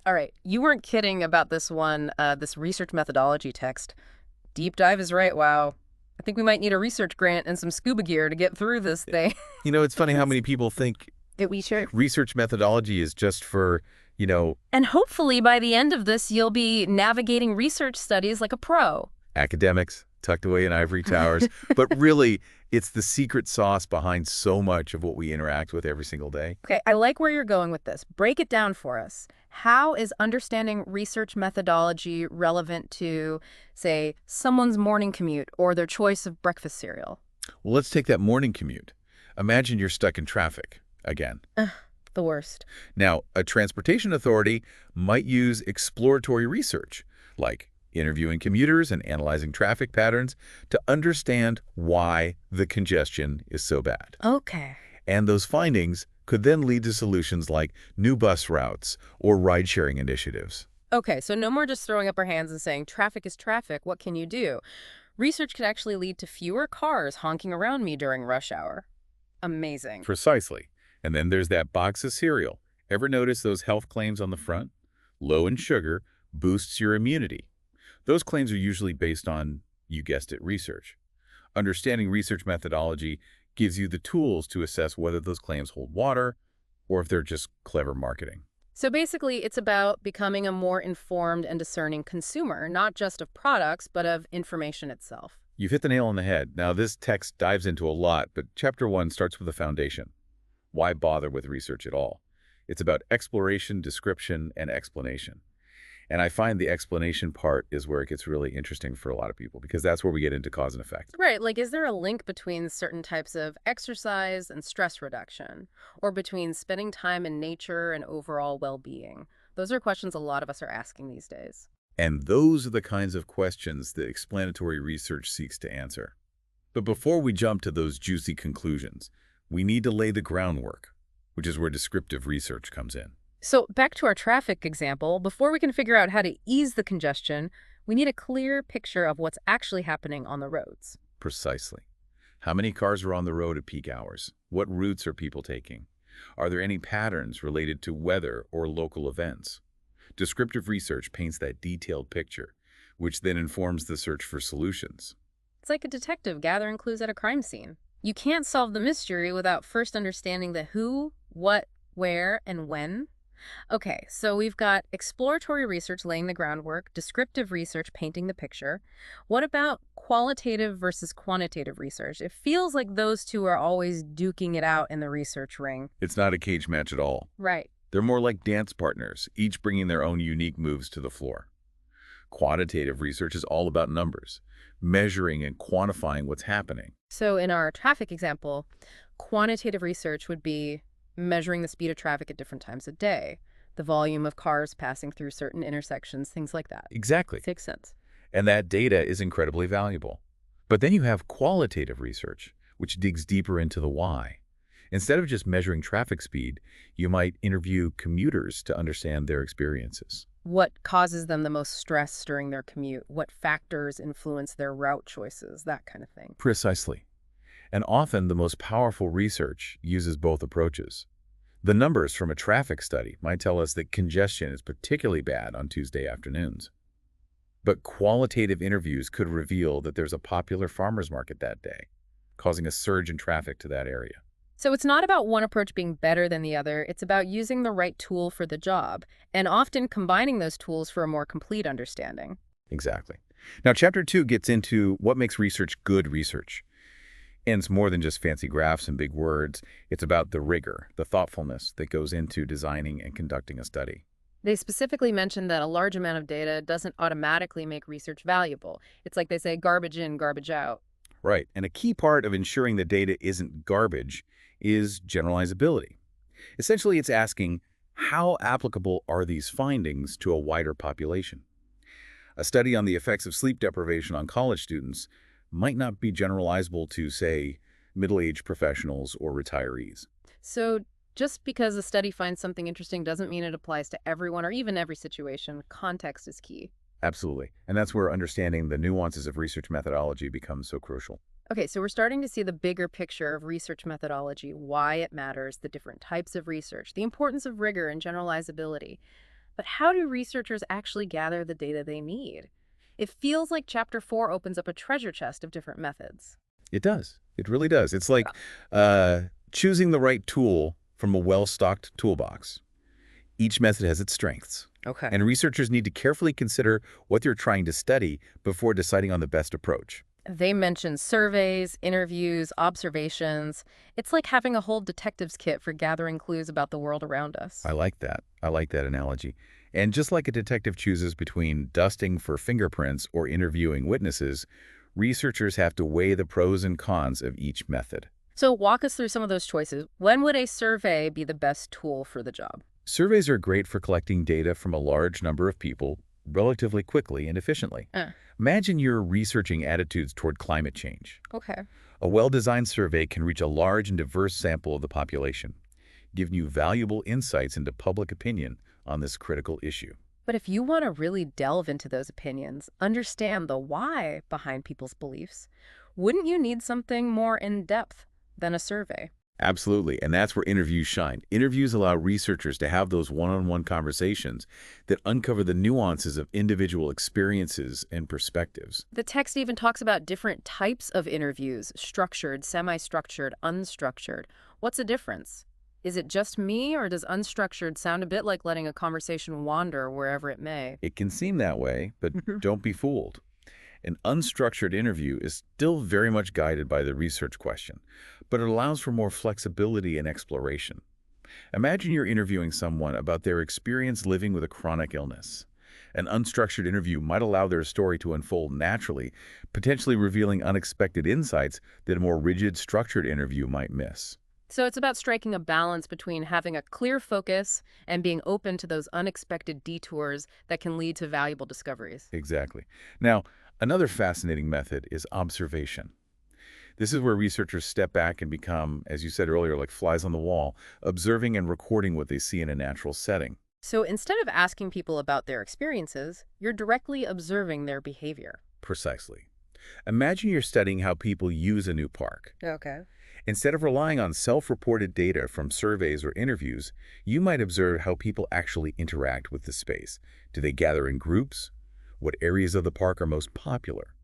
All right, you weren't kidding about this one, this research methodology text. Deep dive is right, wow. I think we might need a research grant and some scuba gear to get through this thing. It's funny how many people think That we should. research methodology is just for, you know, And hopefully by the end of this, you'll be navigating research studies like a pro. academics tucked away in ivory towers. But really, it's the secret sauce behind so much of what we interact with every single day. Okay, I like where you're going with this. Break it down for us. How is understanding research methodology relevant to, say, someone's morning commute or their choice of breakfast cereal? Well, let's take that morning commute. Imagine you're stuck in traffic again. The worst. Now, a transportation authority might use exploratory research, like interviewing commuters and analyzing traffic patterns to understand why the congestion is so bad. Okay. And those findings could then lead to solutions like new bus routes or ride-sharing initiatives. Okay, so no more just throwing up our hands and saying, traffic is traffic, what can you do? Research could actually lead to fewer cars honking around me during rush hour. Amazing. Precisely. And then there's that box of cereal. Ever notice those health claims on the front? Low in sugar boosts your immunity. Those claims are usually based on, you guessed it, research. Understanding research methodology gives you the tools to assess whether those claims hold water or if they're just clever marketing. So basically, it's about becoming a more informed and discerning consumer, not just of products, but of information itself. You've hit the nail on the head. Now, this text dives into a lot, but Chapter 1 starts with a foundation. Why bother with research at all? It's about exploration, description, and explanation. And I find the explanation part is where it gets really interesting for a lot of people, because that's where we get into cause and effect. Right, like is there a link between certain types of exercise and stress reduction, or between spending time in nature and overall well-being? Those are questions a lot of us are asking these days. And those are the kinds of questions that explanatory research seeks to answer. But before we jump to those juicy conclusions, we need to lay the groundwork, which is where descriptive research comes in. So back to our traffic example, before we can figure out how to ease the congestion, we need a clear picture of what's actually happening on the roads. Precisely. How many cars are on the road at peak hours? What routes are people taking? Are there any patterns related to weather or local events? Descriptive research paints that detailed picture, which then informs the search for solutions. It's like a detective gathering clues at a crime scene. You can't solve the mystery without first understanding the who, what, where, and when. Okay, so we've got exploratory research laying the groundwork, descriptive research painting the picture. What about qualitative versus quantitative research? It feels like those two are always duking it out in the research ring. It's not a cage match at all. Right. They're more like dance partners, each bringing their own unique moves to the floor. Quantitative research is all about numbers, measuring and quantifying what's happening. So in our traffic example, quantitative research would be measuring the speed of traffic at different times of day, the volume of cars passing through certain intersections, things like that. Exactly. Makes sense. And that data is incredibly valuable. But then you have qualitative research, which digs deeper into the why. Instead of just measuring traffic speed, you might interview commuters to understand their experiences. What causes them the most stress during their commute? What factors influence their route choices? That kind of thing. Precisely. And often the most powerful research uses both approaches. The numbers from a traffic study might tell us that congestion is particularly bad on Tuesday afternoons. But qualitative interviews could reveal that there's a popular farmers market that day, causing a surge in traffic to that area. So it's not about one approach being better than the other. It's about using the right tool for the job, and often combining those tools for a more complete understanding. Exactly. Now, Chapter 2 gets into what makes research good research. And it's more than just fancy graphs and big words. It's about the rigor, the thoughtfulness that goes into designing and conducting a study. They specifically mentioned that a large amount of data doesn't automatically make research valuable. It's like they say, garbage in, garbage out. Right. And a key part of ensuring the data isn't garbage is generalizability. Essentially, it's asking, how applicable are these findings to a wider population? A study on the effects of sleep deprivation on college students might not be generalizable to, say, middle-aged professionals or retirees. So just because a study finds something interesting doesn't mean it applies to everyone or even every situation. Context is key. Absolutely. And that's where understanding the nuances of research methodology becomes so crucial. Okay, so we're starting to see the bigger picture of research methodology, why it matters, the different types of research, the importance of rigor and generalizability. But how do researchers actually gather the data they need? It feels like Chapter 4 opens up a treasure chest of different methods. It does. It really does. It's like uh, choosing the right tool from a well-stocked toolbox. Each method has its strengths, Okay. and researchers need to carefully consider what they're trying to study before deciding on the best approach. They mention surveys, interviews, observations. It's like having a whole detective's kit for gathering clues about the world around us. I like that. I like that analogy. And just like a detective chooses between dusting for fingerprints or interviewing witnesses, researchers have to weigh the pros and cons of each method. So walk us through some of those choices. When would a survey be the best tool for the job? Surveys are great for collecting data from a large number of people relatively quickly and efficiently. Uh, Imagine you're researching attitudes toward climate change. okay. A well-designed survey can reach a large and diverse sample of the population, giving you valuable insights into public opinion on this critical issue. But if you want to really delve into those opinions, understand the why behind people's beliefs, wouldn't you need something more in depth than a survey? Absolutely, and that's where interviews shine. Interviews allow researchers to have those one-on-one conversations that uncover the nuances of individual experiences and perspectives. The text even talks about different types of interviews: structured, semi structured, unstructured. What's the difference? Is it just me, or does unstructured sound a bit like letting a conversation wander wherever it may? It can seem that way, but Mhm. don't be fooled. An unstructured interview is still very much guided by the research question, but it allows for more flexibility and exploration. Imagine you're interviewing someone about their experience living with a chronic illness. An unstructured interview might allow their story to unfold naturally, potentially revealing unexpected insights that a more rigid, structured interview might miss. So it's about striking a balance between having a clear focus and being open to those unexpected detours that can lead to valuable discoveries. Exactly. Now, another fascinating method is observation. This is where researchers step back and become, as you said earlier, like flies on the wall, observing and recording what they see in a natural setting. So instead of asking people about their experiences, you're directly observing their behavior. Precisely. Imagine you're studying how people use a new park. Okay. Instead of relying on self-reported data from surveys or interviews, you might observe how people actually interact with the space. Do they gather in groups? What areas of the park are most popular?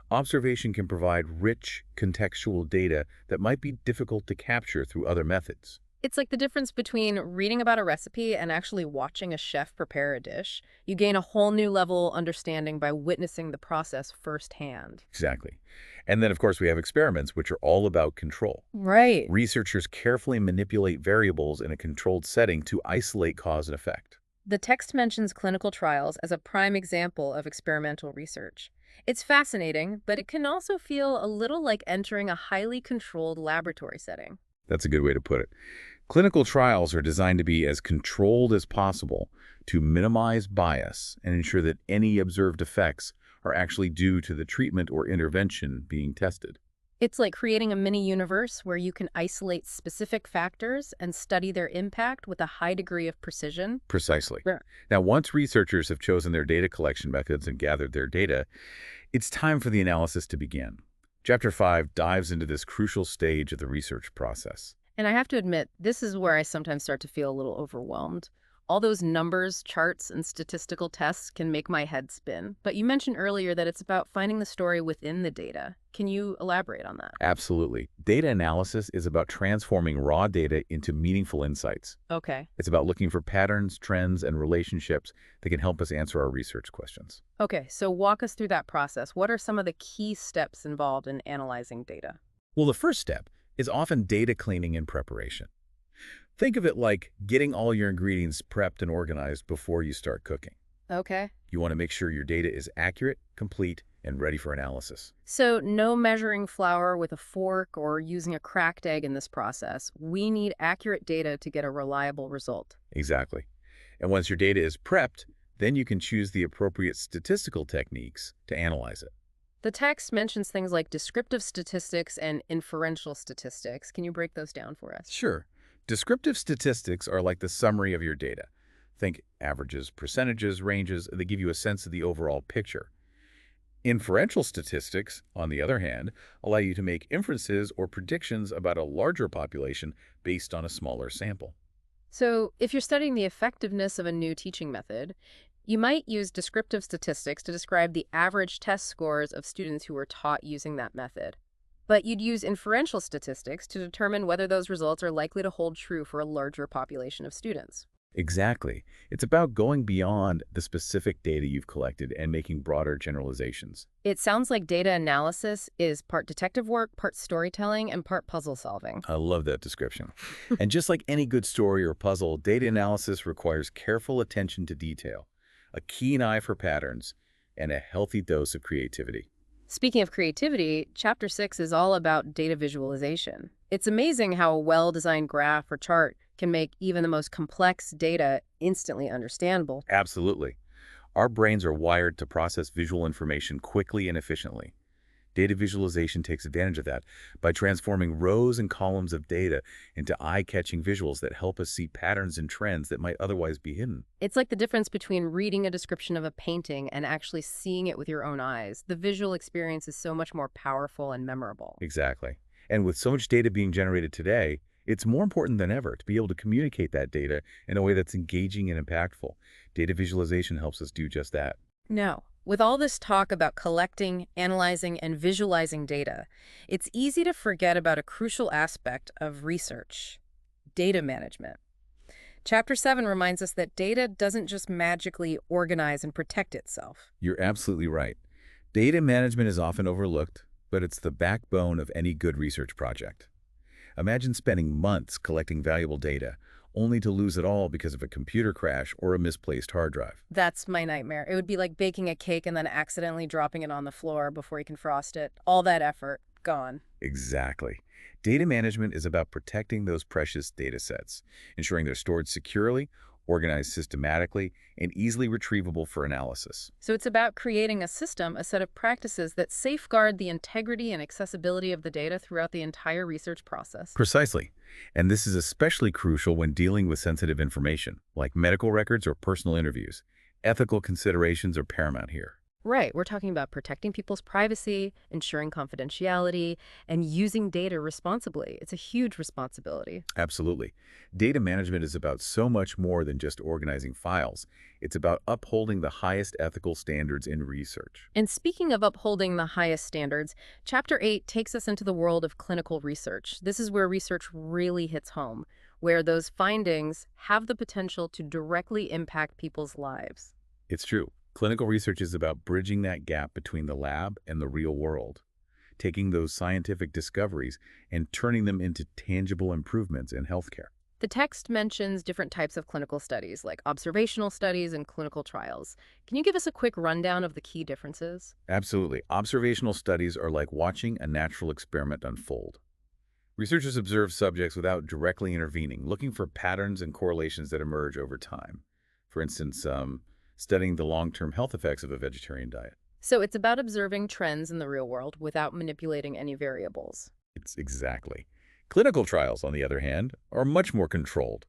Observation can provide rich, contextual data that might be difficult to capture through other methods. It's like the difference between reading about a recipe and actually watching a chef prepare a dish. You gain a whole new level understanding by witnessing the process firsthand. Exactly. And then, of course, we have experiments, which are all about control. Right. Researchers carefully manipulate variables in a controlled setting to isolate cause and effect. The text mentions clinical trials as a prime example of experimental research. It's fascinating, but it can also feel a little like entering a highly controlled laboratory setting. That's a good way to put it. Clinical trials are designed to be as controlled as possible to minimize bias and ensure that any observed effects are actually due to the treatment or intervention being tested. It's like creating a mini universe where you can isolate specific factors and study their impact with a high degree of precision. Precisely. Sure. Now, once researchers have chosen their data collection methods and gathered their data, it's time for the analysis to begin. Chapter 5 dives into this crucial stage of the research process. And I have to admit, this is where I sometimes start to feel a little overwhelmed. All those numbers, charts, and statistical tests can make my head spin. But you mentioned earlier that it's about finding the story within the data. Can you elaborate on that? Absolutely. Data analysis is about transforming raw data into meaningful insights. Okay. It's about looking for patterns, trends, and relationships that can help us answer our research questions. Okay, so walk us through that process. What are some of the key steps involved in analyzing data? Well, the first step is often data cleaning and preparation. Think of it like getting all your ingredients prepped and organized before you start cooking. Okay. You want to make sure your data is accurate, complete, and ready for analysis. So no measuring flour with a fork or using a cracked egg in this process. We need accurate data to get a reliable result. Exactly. And once your data is prepped, then you can choose the appropriate statistical techniques to analyze it. The text mentions things like descriptive statistics and inferential statistics. Can you break those down for us? Sure. Descriptive statistics are like the summary of your data. Think averages, percentages, ranges. They give you a sense of the overall picture. Inferential statistics, on the other hand, allow you to make inferences or predictions about a larger population based on a smaller sample. So, if you're studying the effectiveness of a new teaching method, you might use descriptive statistics to describe the average test scores of students who were taught using that method. But you'd use inferential statistics to determine whether those results are likely to hold true for a larger population of students. Exactly. It's about going beyond the specific data you've collected and making broader generalizations. It sounds like data analysis is part detective work, part storytelling, and part puzzle solving. I love that description. And just like any good story or puzzle, data analysis requires careful attention to detail, a keen eye for patterns, and a healthy dose of creativity. Speaking of creativity, Chapter 6 is all about data visualization. It's amazing how a well-designed graph or chart can make even the most complex data instantly understandable. Absolutely. Our brains are wired to process visual information quickly and efficiently. Data visualization takes advantage of that by transforming rows and columns of data into eye-catching visuals that help us see patterns and trends that might otherwise be hidden. It's like the difference between reading a description of a painting and actually seeing it with your own eyes. The visual experience is so much more powerful and memorable. Exactly. And with so much data being generated today, it's more important than ever to be able to communicate that data in a way that's engaging and impactful. Data visualization helps us do just that. Now, with all this talk about collecting, analyzing, and visualizing data, it's easy to forget about a crucial aspect of research: data management. Chapter 7 reminds us that data doesn't just magically organize and protect itself. You're absolutely right. Data management is often overlooked, but it's the backbone of any good research project. Imagine spending months collecting valuable data, only to lose it all because of a computer crash or a misplaced hard drive. That's my nightmare. It would be like baking a cake and then accidentally dropping it on the floor before you can frost it. All that effort, gone. Exactly. Data management is about protecting those precious data sets, ensuring they're stored securely, organized systematically, and easily retrievable for analysis. So it's about creating a system, a set of practices that safeguard the integrity and accessibility of the data throughout the entire research process. Precisely. And this is especially crucial when dealing with sensitive information, like medical records or personal interviews. Ethical considerations are paramount here. Right, we're talking about protecting people's privacy, ensuring confidentiality, and using data responsibly. It's a huge responsibility. Absolutely. Data management is about so much more than just organizing files. It's about upholding the highest ethical standards in research. And speaking of upholding the highest standards, Chapter 8 takes us into the world of clinical research. This is where research really hits home, where those findings have the potential to directly impact people's lives. It's true. Clinical research is about bridging that gap between the lab and the real world, taking those scientific discoveries and turning them into tangible improvements in healthcare. The text mentions different types of clinical studies, like observational studies and clinical trials. Can you give us a quick rundown of the key differences? Absolutely. Observational studies are like watching a natural experiment unfold. Researchers observe subjects without directly intervening, looking for patterns and correlations that emerge over time. For instance, studying the long-term health effects of a vegetarian diet. So it's about observing trends in the real world without manipulating any variables. It's exactly. Clinical trials, on the other hand, are much more controlled.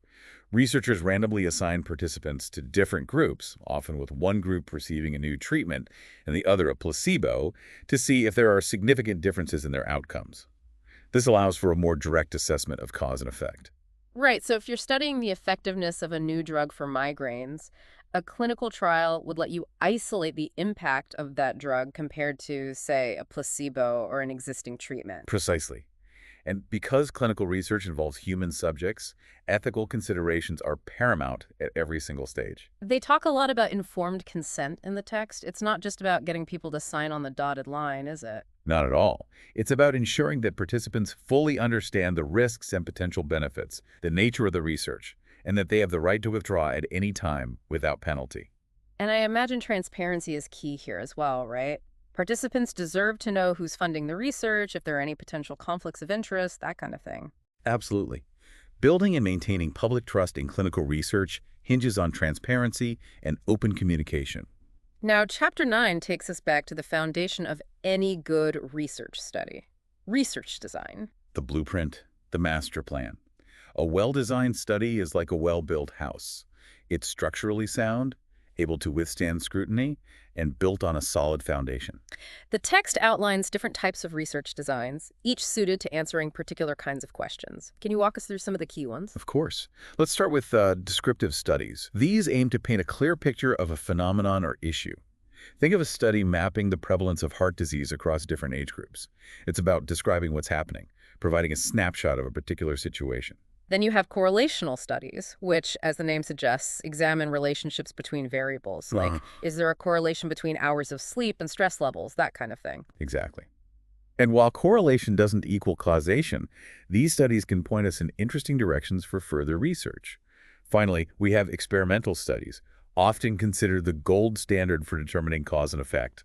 Researchers randomly assign participants to different groups, often with one group receiving a new treatment and the other a placebo, to see if there are significant differences in their outcomes. This allows for a more direct assessment of cause and effect. Right, so if you're studying the effectiveness of a new drug for migraines, a clinical trial would let you isolate the impact of that drug compared to, say, a placebo or an existing treatment. Precisely. And because clinical research involves human subjects, ethical considerations are paramount at every single stage. They talk a lot about informed consent in the text. It's not just about getting people to sign on the dotted line, is it? Not at all. It's about ensuring that participants fully understand the risks and potential benefits, the nature of the research, and that they have the right to withdraw at any time without penalty. And I imagine transparency is key here as well, right? Participants deserve to know who's funding the research, if there are any potential conflicts of interest, that kind of thing. Absolutely. Building and maintaining public trust in clinical research hinges on transparency and open communication. Now, Chapter 9 takes us back to the foundation of any good research study: research design. The blueprint, the master plan. A well-designed study is like a well-built house. It's structurally sound, able to withstand scrutiny, and built on a solid foundation. The text outlines different types of research designs, each suited to answering particular kinds of questions. Can you walk us through some of the key ones? Of course. Let's start with descriptive studies. These aim to paint a clear picture of a phenomenon or issue. Think of a study mapping the prevalence of heart disease across different age groups. It's about describing what's happening, providing a snapshot of a particular situation. Then you have correlational studies, which, as the name suggests, examine relationships between variables, Uh, like is there a correlation between hours of sleep and stress levels, that kind of thing. exactly. And while correlation doesn't equal causation, these studies can point us in interesting directions for further research. Finally, we have experimental studies, often considered the gold standard for determining cause and effect.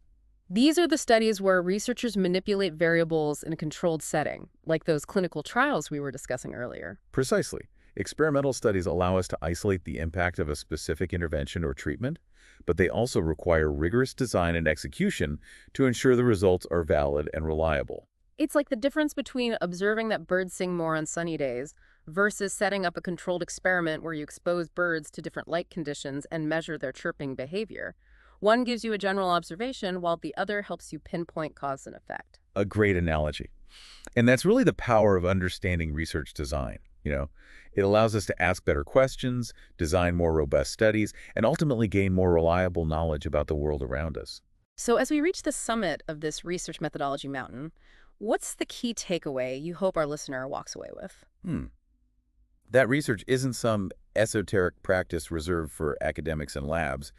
These are the studies where researchers manipulate variables in a controlled setting, like those clinical trials we were discussing earlier. Precisely. Experimental studies allow us to isolate the impact of a specific intervention or treatment, but they also require rigorous design and execution to ensure the results are valid and reliable. It's like the difference between observing that birds sing more on sunny days versus setting up a controlled experiment where you expose birds to different light conditions and measure their chirping behavior. One gives you a general observation, while the other helps you pinpoint cause and effect. A great analogy. And that's really the power of understanding research design. It allows us to ask better questions, design more robust studies, and ultimately gain more reliable knowledge about the world around us. So as we reach the summit of this research methodology mountain, what's the key takeaway you hope our listener walks away with? That research isn't some esoteric practice reserved for academics and labs.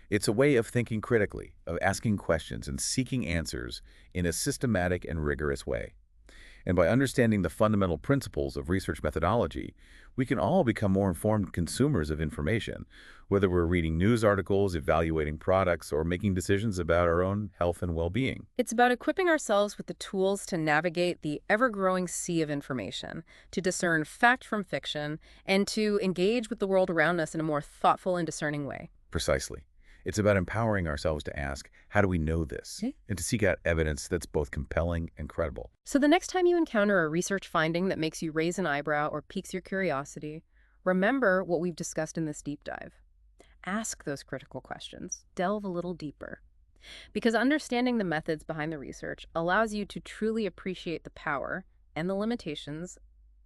It's a way of thinking critically, of asking questions and seeking answers in a systematic and rigorous way. And by understanding the fundamental principles of research methodology, we can all become more informed consumers of information, whether we're reading news articles, evaluating products, or making decisions about our own health and well-being. It's about equipping ourselves with the tools to navigate the ever-growing sea of information, to discern fact from fiction, and to engage with the world around us in a more thoughtful and discerning way. Precisely. It's about empowering ourselves to ask, how do we know this? Okay. And to seek out evidence that's both compelling and credible. So the next time you encounter a research finding that makes you raise an eyebrow or piques your curiosity, remember what we've discussed in this deep dive. Ask those critical questions. Delve a little deeper. Because understanding the methods behind the research allows you to truly appreciate the power and the limitations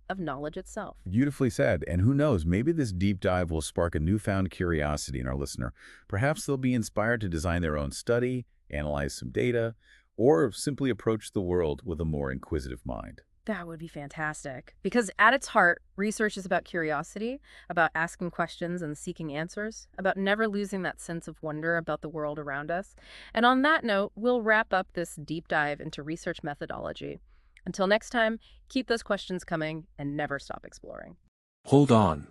of knowledge itself. Beautifully said. And who knows, maybe this deep dive will spark a newfound curiosity in our listener. Perhaps they'll be inspired to design their own study, analyze some data, or simply approach the world with a more inquisitive mind. That would be fantastic. Because at its heart, research is about curiosity, about asking questions and seeking answers, about never losing that sense of wonder about the world around us. And on that note, we'll wrap up this deep dive into research methodology. Until next time, keep those questions coming and never stop exploring. Hold on.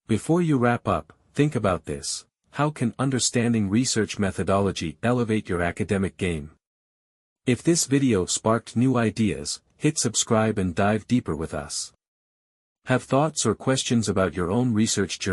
Before you wrap up, think about this. How can understanding research methodology elevate your academic game? If this video sparked new ideas, hit subscribe and dive deeper with us. Have thoughts or questions about your own research journey?